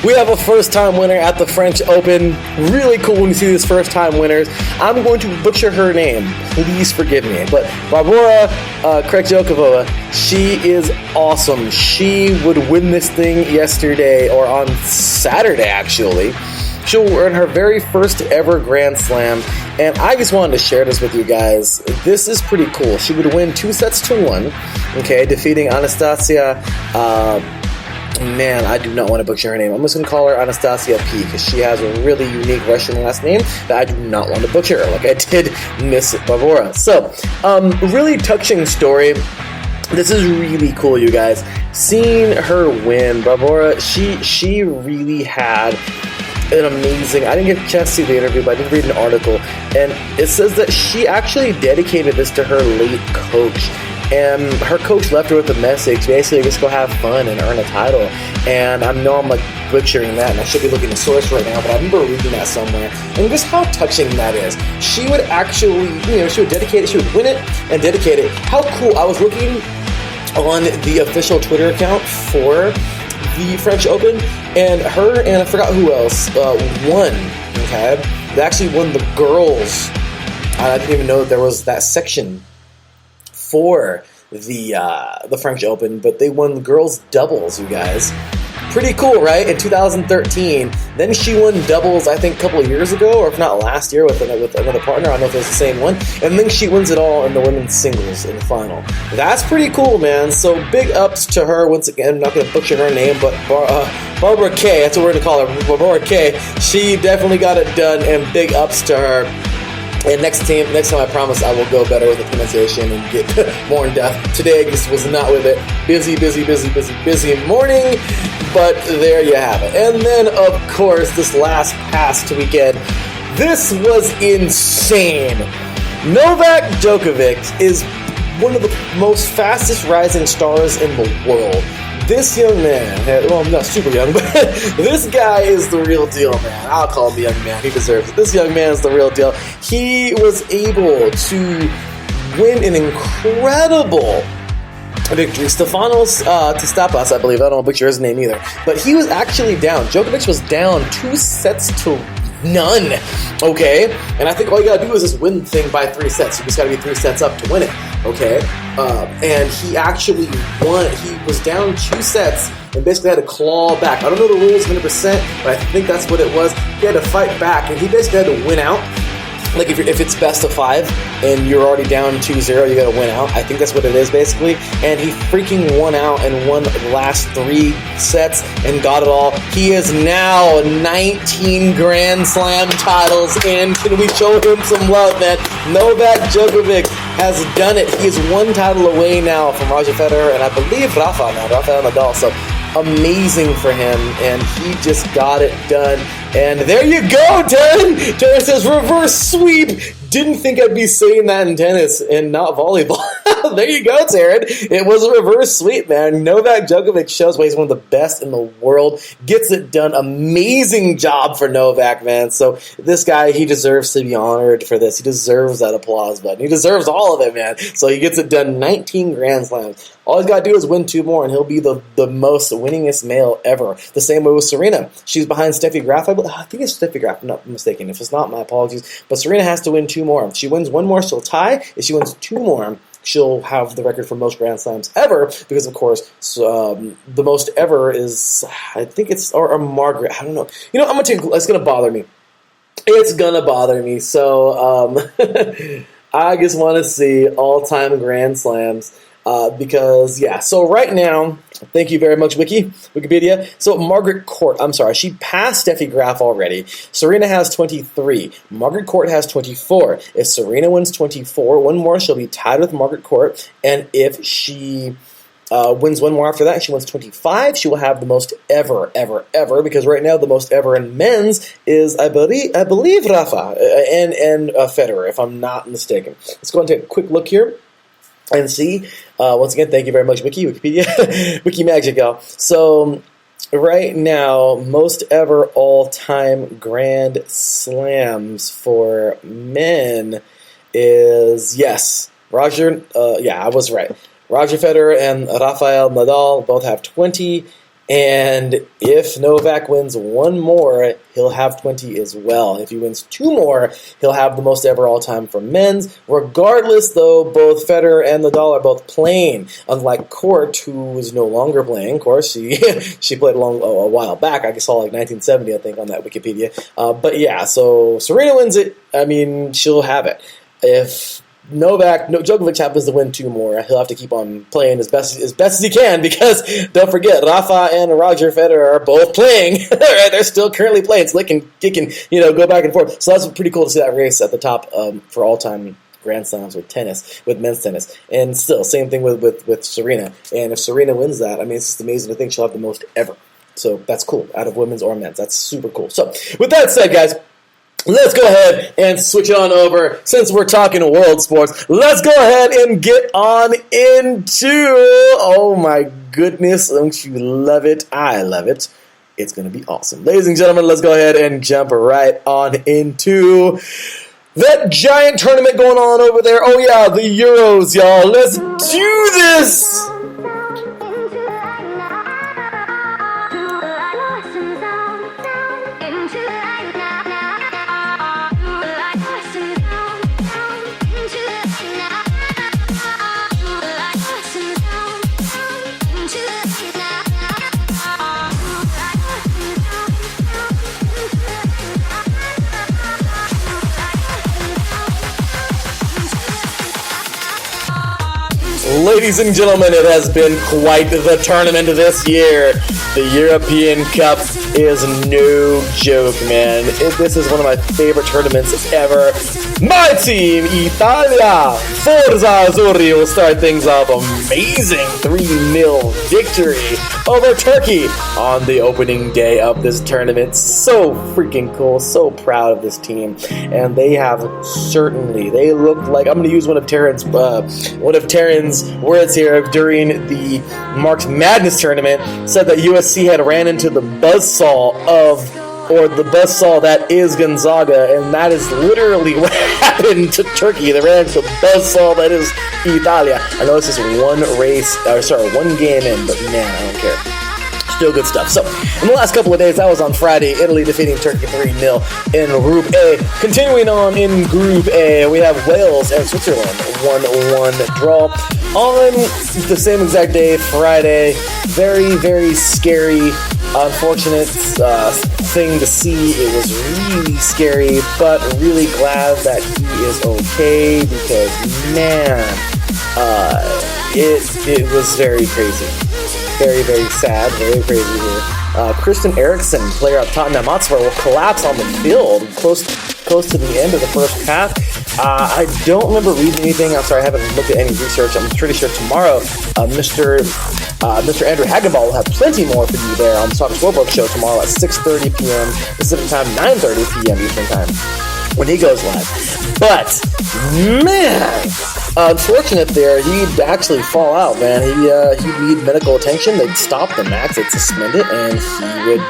We have a first-time winner at the French Open. Really cool when you see these first-time winners. I'm going to butcher her name. Please forgive me. But Barbora Krejcikova, she is awesome. She would win this thing yesterday, or on Saturday, actually. She'll earn her very first ever Grand Slam, and I just wanted to share this with you guys. This is pretty cool. She would win 2-1, okay, defeating Anastasia. Man, I do not want to butcher her name. I'm just going to call her Anastasia P, because she has a really unique Russian last name that I do not want to butcher her, like I did Miss Barbora. So, really touching story. This is really cool, you guys. Seeing her win, Barbora, she really had an amazing, I didn't get a chance to see the interview, but I did read an article, and it says that she actually dedicated this to her late coach, and her coach left her with a message, basically just go have fun and earn a title. And I know I'm like butchering that, and I should be looking at the source right now, but I remember reading that somewhere, and just how touching that is. She would actually, she would dedicate it, she would win it and dedicate it. How cool. I was looking on the official Twitter account for the French Open, and her and I forgot who else won. Okay, they actually won the girls. I didn't even know that there was that section for the French Open, but they won the girls doubles, you guys. Pretty cool, right? In 2013. Then she won doubles, I think, a couple of years ago, or if not last year, with another partner. I don't know if it was the same one. And then she wins it all in the women's singles in the final. That's pretty cool, man. So big ups to her. Once again, I'm not going to butcher her name, but Barbara K, that's what we're going to call her, Barbara K. She definitely got it done, and big ups to her. And next time I promise I will go better with the pronunciation and get more in depth. Today I just was not with it. Busy morning, but there you have it. And then, of course, this past weekend, this was insane. Novak Djokovic is one of the most fastest rising stars in the world. This young man, well, not super young, but this guy is the real deal, man. I'll call him the young man. He deserves it. This young man is the real deal. He was able to win an incredible victory. Stefanos Tsitsipas, I believe. I don't know butcher his name either. But he was actually down. Djokovic was down 2-0. Okay? And I think all you gotta do is just win the thing by 3 sets. You just gotta be 3 sets up to win it. Okay? And he actually won. He was down 2 sets and basically had to claw back. I don't know the rules 100%, but I think that's what it was. He had to fight back, and he basically had to win out. Like if it's best of 5 and you're already down 2-0, you gotta win out. I think that's what it is basically. And he freaking won out and won the last 3 sets and got it all. He is now 19 Grand Slam titles, and can we show him some love, man? Novak Djokovic has done it. He is 1 title away now from Roger Federer and I believe Rafael Nadal. So amazing for him, and he just got it done. And there you go, Darren! Darren says, reverse sweep! Didn't think I'd be saying that in tennis and not volleyball. There you go, Darren. It was a reverse sweep, man. Novak Djokovic shows why he's one of the best in the world. Gets it done. Amazing job for Novak, man. So this guy, he deserves to be honored for this. He deserves that applause button. He deserves all of it, man. So he gets it done. 19 Grand Slams. All he's got to do is win 2 more, and he'll be the most winningest male ever. The same way with Serena. She's behind Steffi Graf. I think it's Steffi Graf. I'm not mistaken. If it's not, my apologies. But Serena has to win 2 more. If she wins 1 more, she'll tie. If she wins 2 more, she'll have the record for most Grand Slams ever. Because, of course, the most ever is, I think it's, or Margaret. I don't know. You know, it's going to bother me. It's going to bother me. So, I just want to see all-time Grand Slams. Because, yeah, so right now, thank you very much, Wikipedia. So Margaret Court, she passed Steffi Graf already. Serena has 23. Margaret Court has 24. If Serena wins 24, 1 more, she'll be tied with Margaret Court. And if she wins 1 more after that, she wins 25, she will have the most ever, because right now the most ever in men's is, I believe Rafa and Federer, if I'm not mistaken. Let's go and take a quick look here and see. Once again, thank you very much, Wikipedia, Wiki Magic, y'all. So, right now, most ever all-time Grand Slams for men is, yes, Roger, I was right. Roger Federer and Rafael Nadal both have 20, and if Novak wins one more, he'll have 20 as well. If he wins 2 more, he'll have the most ever all-time for men's. Regardless, though, both Federer and Nadal are both playing. Unlike Court, who is no longer playing. Of course, she played a while back. I saw like 1970, I think, on that Wikipedia. But yeah, so Serena wins it. I mean, she'll have it. If Djokovic happens to win 2 more, he'll have to keep on playing as best as he can, because don't forget, Rafa and Roger Federer are both playing. They're still currently playing, so they can go back and forth. So that's pretty cool to see that race at the top for all-time Grand Slams with men's tennis. And still, same thing with Serena. And if Serena wins that, I mean, it's just amazing to think she'll have the most ever. So that's cool, out of women's or men's. That's super cool. So with that said, guys, let's go ahead and switch it on over. Since we're talking world sports, let's go ahead and get on into, oh my goodness, don't you love it? I love it. It's going to be awesome. Ladies and gentlemen, let's go ahead and jump right on into that giant tournament going on over there. Oh yeah, the Euros, y'all. Let's do this! Ladies and gentlemen, it has been quite the tournament this year. The European Cup is no joke, man. This is one of my favorite tournaments ever. My team, Italia, Forza Azzurri, will start things off. Amazing 3-0 victory over Turkey on the opening day of this tournament. So freaking cool. So proud of this team. And they look like, I'm going to use one of Taryn's words here during the March Madness tournament, said that USC had ran into the buzzsaw that is Gonzaga, and that is literally what happened to Turkey. They ran into the buzzsaw that is Italia. I know this is one game in, but man, I don't care. Still good stuff. So, in the last couple of days, that was on Friday, Italy defeating Turkey 3-0 in Group A. Continuing on in Group A, we have Wales and Switzerland, 1-1 draw. On the same exact day, Friday, very, very scary, unfortunate thing to see. It was really scary, but really glad that he is okay, because, man, it was very crazy. Very, very sad, very crazy here. Christian Eriksen, player of Tottenham Hotspur, will collapse on the field close to the end of the first half. I don't remember reading anything. I'm sorry, I haven't looked at any research. I'm pretty sure tomorrow, Mr. Andrew Hagenball will have plenty more for you there on the Soccer Scoreboard show tomorrow at 6:30 p.m. Pacific time, 9:30 p.m. Eastern time, when he goes live. But, man, unfortunate there, he'd actually fall out, man. He'd need medical attention. They'd stop the match, they'd suspend it, and he would,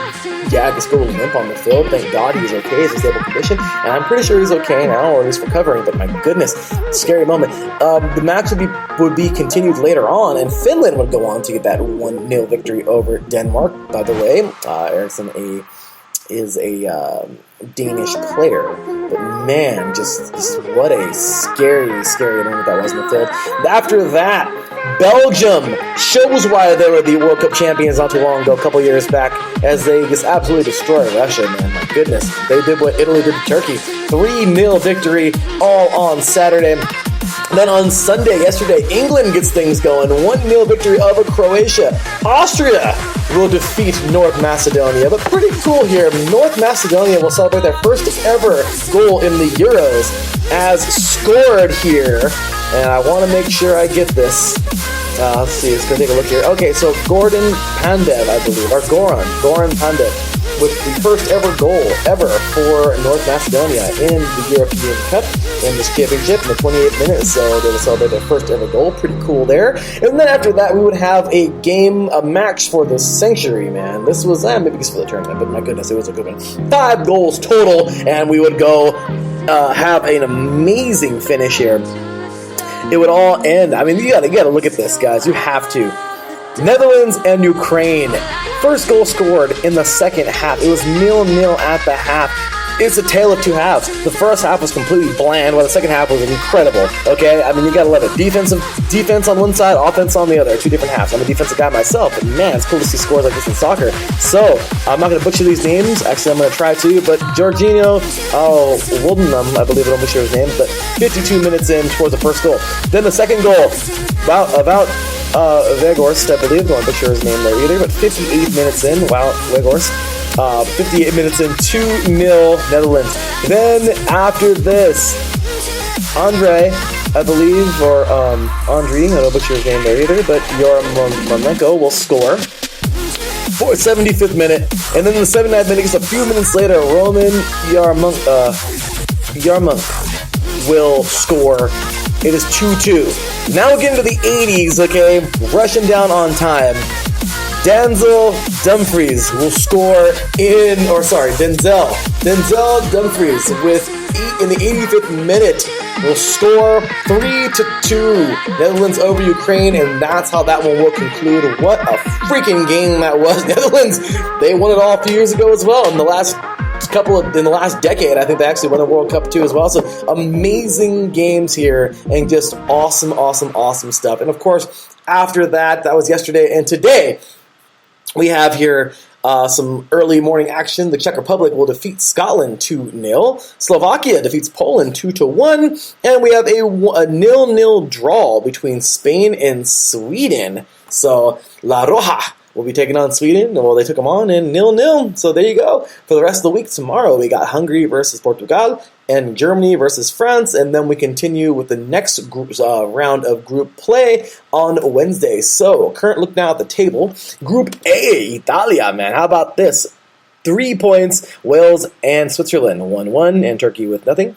just go limp on the field. Thank God he's okay. He's in stable condition, and I'm pretty sure he's okay now, or at least recovering, but my goodness, scary moment. The match would be continued later on, and Finland would go on to get that 1-0 victory over Denmark. By the way, Eriksen is a Danish player, but man, just what a scary moment that was in the field. After that, Belgium shows why they were the World Cup champions not too long ago, a couple years back, as they just absolutely destroyed Russia, man. My goodness. They did what Italy did to Turkey. 3-0 victory all on Saturday. Then on Sunday, yesterday, England gets things going. 1-0 victory over Croatia. Austria will defeat North Macedonia. But pretty cool here. North Macedonia will celebrate their first ever goal in the Euros as scored here. And I want to make sure I get this. Let's see, let's go take a look here. Okay, so Goran Pandev, I believe, or Goran Pandev. with the first ever goal ever for North Macedonia in the European Cup in this championship in the 28th minute. So they would celebrate their first ever goal. Pretty cool there. And then after that, we would have a match for the Sanctuary, man. This was, maybe just for the tournament, but my goodness, it was a good one. 5 goals total, and we would go have an amazing finish here. It would all end. I mean, you gotta look at this, guys. You have to. Netherlands and Ukraine. First goal scored in the second half. It was 0-0 at the half. It's a tale of two halves. The first half was completely bland, while the second half was incredible. Okay, I mean, you gotta love it. Defense on one side, offense on the other. 2 different halves. I'm a defensive guy myself, but man, it's cool to see scores like this in soccer. So I'm not gonna butcher these names. Actually, I'm gonna try to. But Jorginho, Wildenham, I believe I don't butcher his name, but 52 minutes in towards the first goal. Then the second goal, about Weghorst, I believe. Don't butcher his name there either. But 58 minutes in, wow, Weghorst. 58 minutes in, 2-0 Netherlands. Then after this, Andre, I believe, or Andre, I don't butcher his name there either, but Yarmolenko will score for 75th minute. And then in the 79th minute, just a few minutes later, Roman Yarmolenko will score. It is 2-2. Now we're getting to the 80s, okay? Rushing down on time. Denzel Dumfries will score Denzel Dumfries in the 85th minute will score 3-2. Netherlands over Ukraine, and that's how that one will conclude. What a freaking game that was. Netherlands, they won it all a few years ago as well. In the last decade, I think they actually won the World Cup too as well. So amazing games here, and just awesome stuff. And of course, after that was yesterday, and today we have here some early morning action. The Czech Republic will defeat Scotland 2-0. Slovakia defeats Poland 2-1. And we have a 0-0 draw between Spain and Sweden. So La Roja will be taking on Sweden. Well, they took them on in 0-0. So there you go. For the rest of the week, tomorrow we got Hungary versus Portugal and Germany versus France. And then we continue with the next round of group play on Wednesday. So, current look now at the table. Group A, Italia, man. How about this? 3 points, Wales and Switzerland 1-1, and Turkey with nothing.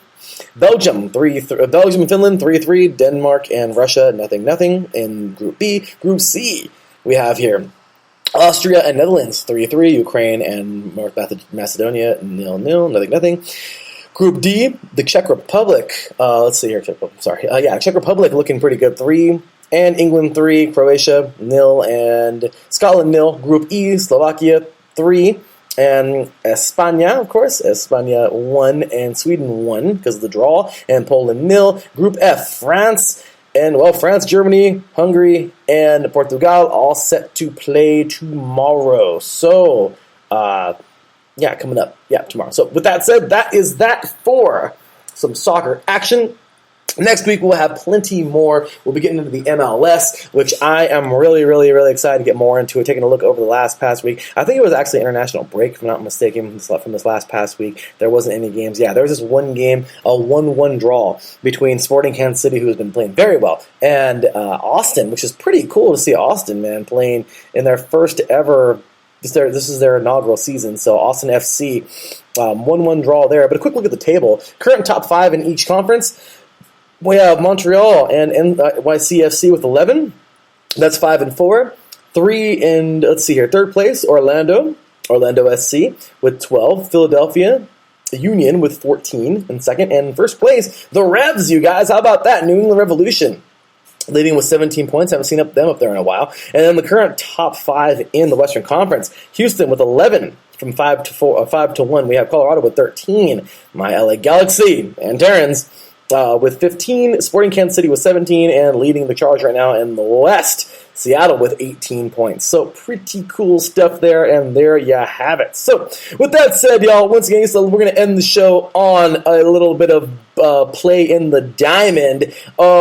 Belgium and Finland 3-3, Denmark and Russia nothing. In Group B. Group C, we have here Austria and Netherlands 3-3, Ukraine and North Macedonia 0-0, nothing. Group D, the Czech Republic. Let's see here, Czech Republic looking pretty good, 3, and England 3, Croatia 0, and Scotland 0. Group E, Slovakia 3, and España, of course, 1, and Sweden 1 because of the draw, and Poland 0. Group F, France. And, France, Germany, Hungary, and Portugal all set to play tomorrow. So, coming up. Tomorrow. So, with that said, that is that for some soccer action. Next week, we'll have plenty more. We'll be getting into the MLS, which I am really excited to get more into. Taking a look over the past week. I think it was actually international break, if I'm not mistaken, from this last past week. There wasn't any games. Yeah, there was this one game, a 1-1 draw between Sporting Kansas City, who has been playing very well, and Austin, which is pretty cool to see Austin, man, playing in their first ever. This is their inaugural season, so Austin FC, 1-1 draw there. But a quick look at the table. Current top 5 in each conference. We have Montreal and NYCFC with 11. That's 5 and 4. 3 in, let's see here, third place, Orlando SC with 12. Philadelphia Union with 14 in second. And first place, the Revs, you guys. How about that? New England Revolution leading with 17 points. Haven't seen them up there in a while. And then the current top 5 in the Western Conference, Houston with 11. From 5 to 1, we have Colorado with 13. My LA Galaxy and Terrans with 15, Sporting Kansas City with 17, and leading the charge right now in the West, Seattle with 18 points. So pretty cool stuff there, and there you have it. So with that said, y'all, once again, we're going to end the show on a little bit of play in the diamond.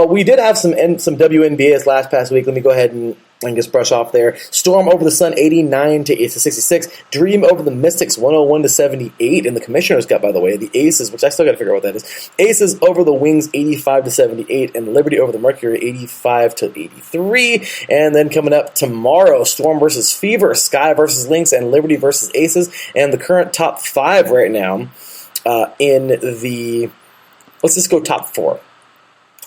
We did have some WNBA last past week. Let me go ahead and and just brush off there. Storm over the Sun, 89 to 66. Dream over the Mystics, 101 to 78 in the Commissioner's Cup, by the way. The Aces, which I still got to figure out what that is. Aces over the Wings, 85 to 78, and Liberty over the Mercury, 85 to 83. And then coming up tomorrow, Storm versus Fever, Sky versus Lynx, and Liberty versus Aces. And the current top 5 right now in the... Let's just go top 4.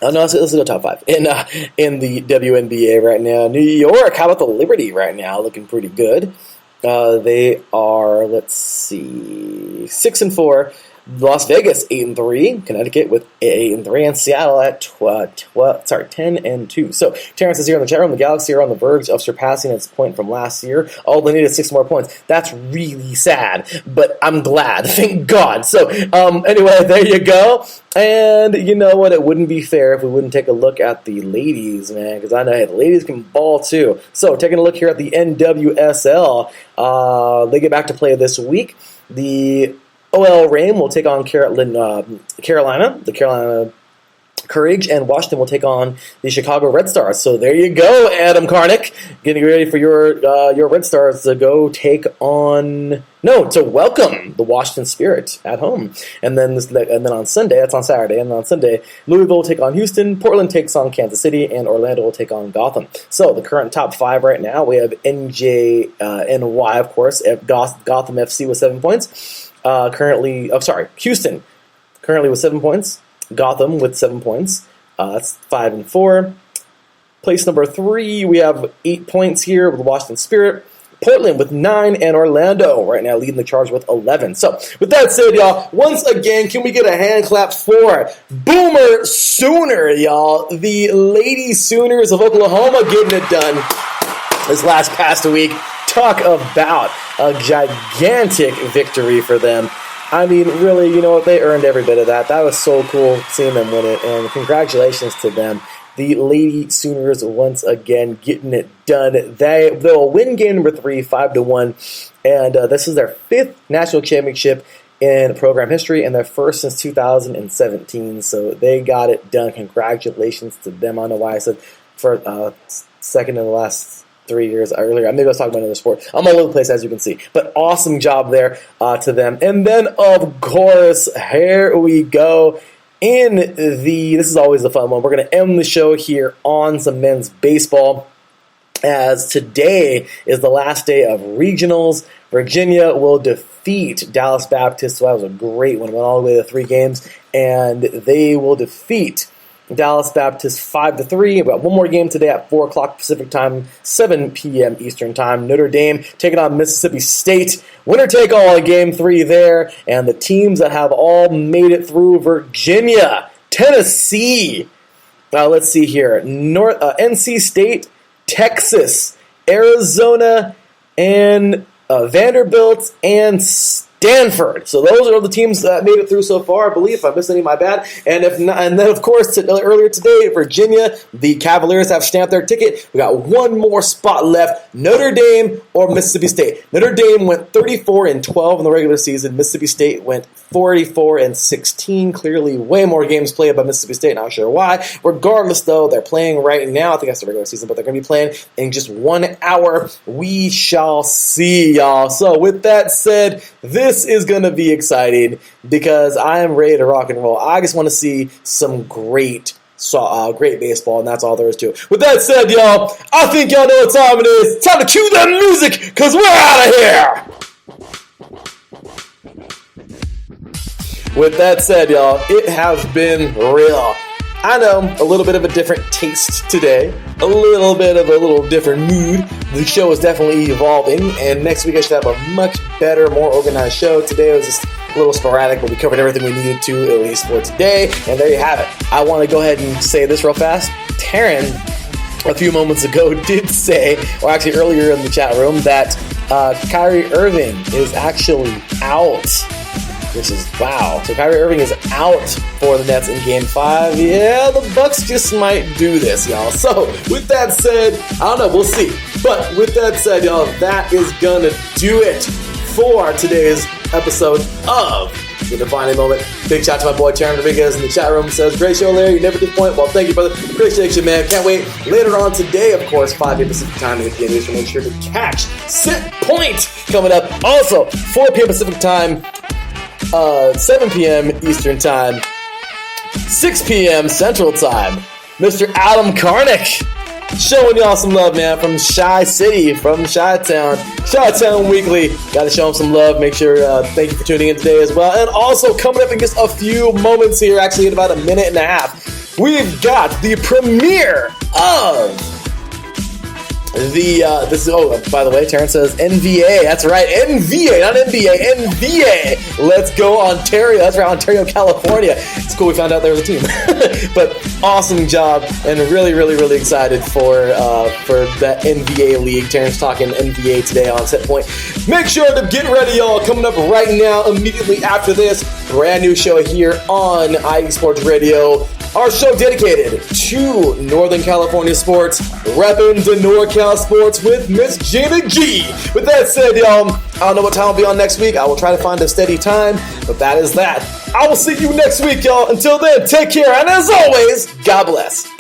Oh, no, let's go top 5. In the WNBA right now, New York, how about the Liberty right now? Looking pretty good. They are, let's see, 6-4. Las Vegas, 8-3. Connecticut with 8-3. And Seattle at 10-2. So, Terrence is here in the chat room. The Galaxy are on the verge of surpassing its point from last year. All they need is 6 more points. That's really sad, but I'm glad. Thank God. So, anyway, there you go. And you know what? It wouldn't be fair if we wouldn't take a look at the ladies, man, because I know the ladies can ball too. So, taking a look here at the NWSL, they get back to play this week. The OL Reign will take on Carolina, the Carolina Courage, and Washington will take on the Chicago Red Stars. So there you go, Adam Karnick, getting ready for your Red Stars to go to welcome the Washington Spirit at home. And then on Sunday, that's on Saturday, and on Sunday, Louisville will take on Houston, Portland takes on Kansas City, and Orlando will take on Gotham. So the current top 5 right now, we have NY, of course, Gotham FC with 7 points. Houston currently with 7 points. Gotham with 7 points. That's 5-4. Place number 3, we have 8 points here with the Washington Spirit. Portland with 9, and Orlando right now leading the charge with 11. So, with that said, y'all, once again, can we get a hand clap for Boomer Sooner, y'all? The Lady Sooners of Oklahoma getting it done this past week. Talk about a gigantic victory for them. I mean, really, you know what? They earned every bit of that. That was so cool seeing them win it, and congratulations to them. The Lady Sooners once again getting it done. They'll win game number 3, 5-1, and this is their 5th national championship in program history and their first since 2017. So they got it done. Congratulations to them. I don't know why I said for second in the last 3 years earlier. Maybe I was talking about another sport. I'm all over the place, as you can see. But awesome job there to them. And then, of course, here we go. This is always a fun one. We're going to end the show here on some men's baseball, as today is the last day of regionals. Virginia will defeat Dallas Baptist. So that was a great one. Went all the way to 3 games. And they will defeat Dallas Baptist 5-3. We've got one more game today at 4 o'clock Pacific time, 7 p.m. Eastern time. Notre Dame taking on Mississippi State. Winner take all in game 3 there. And the teams that have all made it through: Virginia, Tennessee. Let's see here. NC State, Texas, Arizona, and Vanderbilt, and Stanford. So those are all the teams that made it through so far, I believe. If I missed any, my bad. And if not, and then, of course, earlier today, Virginia, the Cavaliers have stamped their ticket. We got one more spot left: Notre Dame or Mississippi State. Notre Dame went 34-12 in the regular season. Mississippi State went 44-16. Clearly, way more games played by Mississippi State. Not sure why. Regardless, though, they're playing right now. I think that's the regular season, but they're going to be playing in just 1 hour. We shall see, y'all. So, with that said, this is going to be exciting because I am ready to rock and roll. I just want to see some great baseball, and that's all there is to it. With that said, y'all, I think y'all know what time it is. It's time to cue that music, because we're out of here. With that said, y'all, it has been real. I know, a little bit of a different taste today, a little different mood. The show is definitely evolving, and next week I should have a much better, more organized show. Today was just a little sporadic, but we covered everything we needed to, at least for today, and there you have it. I want to go ahead and say this real fast. Taryn, a few moments ago, did say, or actually earlier in the chat room, that Kyrie Irving is actually out. Which is wow. So Kyrie Irving is out for the Nets in Game 5. Yeah, the Bucks just might do this, y'all. So with that said, I don't know, we'll see. But with that said, y'all, that is gonna do it for today's episode of The Defining Moment. Big shout out to my boy Terran Rodriguez in the chat room. Says, great show, Larry. You never disappoint. Well, thank you, brother. Appreciate you, man. Can't wait. Later on today, of course, 5 p.m. Pacific time in the NBA. So make sure to catch Sit Point coming up. Also, 4 p.m. Pacific time, 7 p.m. Eastern time, 6 p.m. Central time. Mr. Adam Karnick showing y'all some love, man, from Chi City, from Chi-Town. Chi-Town Weekly. Got to show him some love. Make sure, thank you for tuning in today as well. And also coming up in just a few moments here, actually in about a minute and a half, we've got the premiere of by the way, Terrence says NVA. That's right, NVA, not NBA, NVA. Let's go Ontario. That's right, Ontario, California. It's cool we found out there was a team. But awesome job, and really, really, really excited for that NVA league. Terrence talking NVA today on Set Point. Make sure to get ready, y'all. Coming up right now, immediately after this, brand new show here on IE Sports Radio. Our show dedicated to Northern California sports, repping the NorCal sports with Miss Gina G. With that said, y'all, I don't know what time I'll be on next week. I will try to find a steady time, but that is that. I will see you next week, y'all. Until then, take care, and as always, God bless.